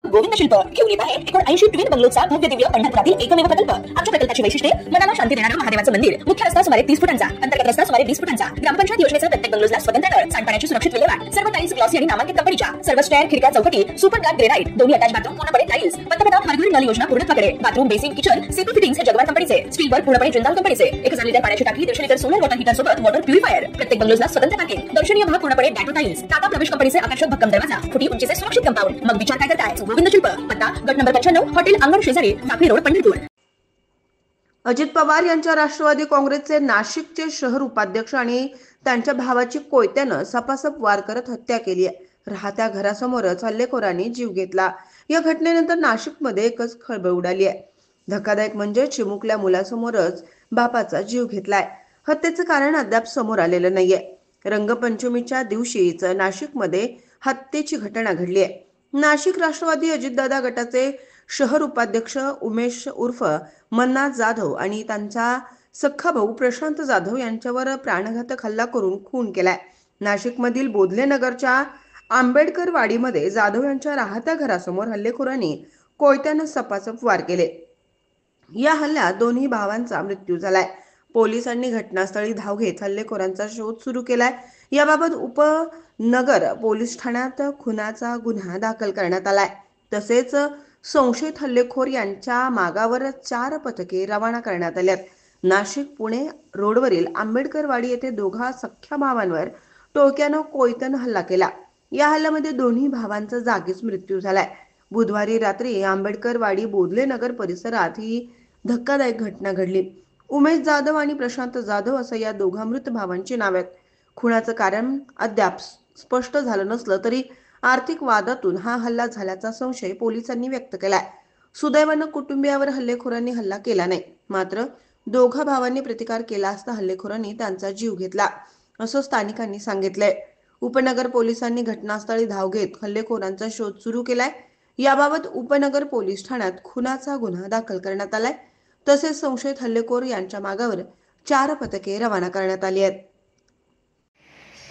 गोविंद शिल्प घेऊन येत आहे 79 ट्विन बंगलोचा भव्य दिव्य पंढरपुरातील एकमेव प्रकल्प। आमच्या प्रकल्पाची वैशिष्ट्ये मनाला शांती देणारं महादेवाचं मंदिर, मुख्य रस्ता सुमारे 30 फुटांचा, अंतर्गत रस्ता सुमारे 20 फुटांचा, ग्रामपंचायत योजनेचा प्रत्येक बंगलोजला स्वतंत्र नळ, सांडपाण्याची सुरक्षित विल्हेवाट, सर्व टाइल्स ग्लॉसी आणि नामांकित कंपनीच्या, सर्व स्टेअर, खिडक्या, चौकटी सुपर ब्लॅक ग्रेनाइट, दोन्ही अटॅच बाथरूम पूर्णपणे टाइल्स, पंतप्रधान हर घर नल योजना पूर्णत्वाकडे, bathroom, basin, kitchen, CP fittings हे जगवार कंपनीचे, स्टीलवर पूर्णपणे जिंदाल कंपनीचे, 1000 लिटर पाण्याची टाकी, 150 लिटर सोलर वॉटर हीटर सोबत वॉटर प्युरिफायर, प्रत्येक बंगलोजला स्वतंत्र पार्किंग, दर्शनीय भाग पूर्णपणे डॅटो टाइल्स, टाटा प्रवेश कंपनीचे आकर्षक भक्कम दरवाजा, फुटी उंचीचे सुरक्षित कंपाऊंड। मग विचार काय करताय? गोविंद शिल्प, पत्ता गट नंबर 95, हॉटेल अंगण शेजारी, टाकळी रोड, पंढरपूर। अजित पवार यांच्या राष्ट्रवादी काँग्रेसचे नाशिकचे शहर उपाध्यक्ष आणि त्यांच्या भावाची कोयत्यानं सपासप वार करत हत्या केली आहे। राहत्या घरासमोरच हल्लेखोरांनी जीव घेतला। या घटनेनंतर नाशिकमध्ये एकच खळबळ उडाली आहे। धक्कादायक म्हणजे चिमुकल्या मुलासमोरच बापाचा जीव घेतलाय। हत्येचं कारण अद्याप समोर आलेलं नाहीये। रंगपंचमीच्या दिवशीच नाशिकमध्ये हत्येची घटना घडली आहे। नाशिक राष्ट्रवादी अजितदादा गटाचे शहर उपाध्यक्ष उमेश उर्फ मन्ना जाधव आणि त्यांचा सख्खा भाऊ प्रशांत जाधव यांच्यावर प्राणघातक हल्ला करून खून केलाय। नाशिकमधील बोधले नगरच्या आंबेडकर वाडीमध्ये जाधव यांच्या राहत्या घरासमोर हल्लेखोरांनी कोयत्यानं सपासप वार केले। या हल्ल्यात दोन्ही भावांचा मृत्यू झालाय। पोलिसांनी घटनास्थळी धाव घेत हल्लेखोरांचा शोध सुरू केलाय। याबाबत उपनगर पोलीस ठाण्यात खुनाचा गुन्हा दाखल करण्यात आलाय। तसेच संशयित हल्लेखोर यांच्या मागावर 4 पथके रवाना करण्यात आल्यात। नाशिक पुणे रोडवरील आंबेडकरवाडी येथे दोघा सख्ख्या भावांवर टोळक्यानं कोयत्यानं हल्ला केला। या हल्ल्यामध्ये दोन्ही भावांचा जागीच मृत्यू झालाय। बुधवारी रात्री आंबेडकरवाडी बोधले नगर परिसरात ही धक्कादायक घटना घडली। उमेश जाधव आणि प्रशांत जाधव असं या दोघा मृत भावांची नावे आहेत। खुनाचं कारण अद्याप स्पष्ट झालं नसलं तरी आर्थिक वादातून हा हल्ला झाल्याचा संशय पोलिसांनी व्यक्त केलाय। सुदैवानं कुटुंबियावर हल्लेखोरांनी हल्ला केला नाही। मात्र दोघा भावांनी प्रतिकार केला असता हल्लेखोरांनी त्यांचा जीव घेतला असं स्थानिकांनी सांगितलंय। उपनगर पोलिसांनी घटनास्थळी धाव घेत हल्लेखोरांचा शोध सुरू केलाय। याबाबत उपनगर पोलीस ठाण्यात खुनाचा गुन्हा दाखल करण्यात आलाय। तसेच संशयित हल्लेखोर यांच्या मागावर 4 पथके रवाना करण्यात आली आहेत।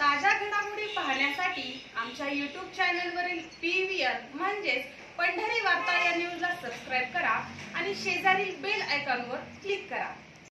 ताज्या घडामोडी पाहण्यासाठी आमच्या YouTube चॅनलवरील PVR म्हणजेच पंढरी वार्ता या न्यूजला सबस्क्राइब करा आणि शेजारील बेल आयकॉनवर क्लिक करा।